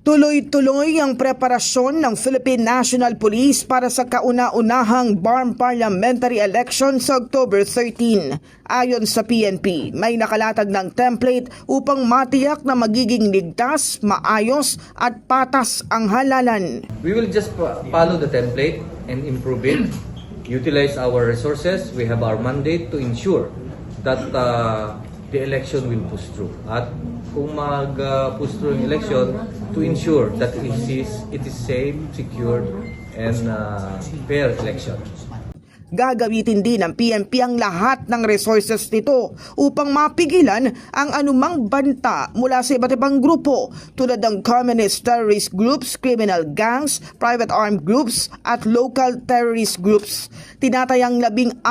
Tuloy-tuloy ang preparasyon ng Philippine National Police para sa kauna-unahang BARM parliamentary election sa October 13. Ayon sa PNP, may nakalatag ng template upang matiyak na magiging ligtas, maayos at patas ang halalan. We will just follow the template and improve it, utilize our resources. We have our mandate to ensure that the election will push through. At kung mag-push through yung election, to ensure that it is safe, secure, and fair election. Gagamitin din ng PNP ang lahat ng resources nito upang mapigilan ang anumang banta mula sa iba't ibang grupo tulad ng communist terrorist groups, criminal gangs, private armed groups at local terrorist groups. Tinatayang 16,000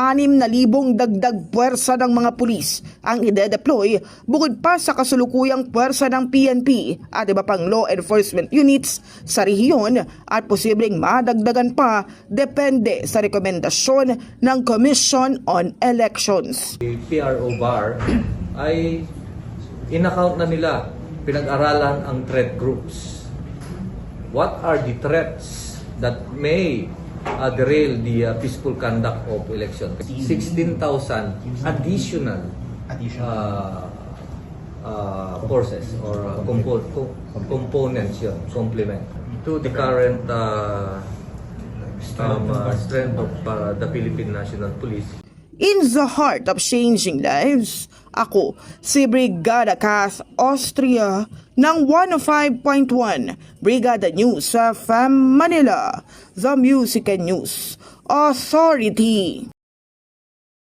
dagdag puwersa ng mga pulis ang ide-deploy bukod pa sa kasulukuyang puwersa ng PNP at iba pang law enforcement units sa rehiyon at posibleng madagdagan pa depende sa rekomendasyon ng Commission on Elections. The PRO BAR ay in-account na nila, pinag-aralan ang threat groups. What are the threats that may derail the peaceful conduct of election? 16,000 additional forces or components yun, complement to the current strength of the Philippine National Police. In the heart of changing lives, ako si Brigada Cass Austria ng 105.1 Brigada News sa FM Manila, the Music and News Authority.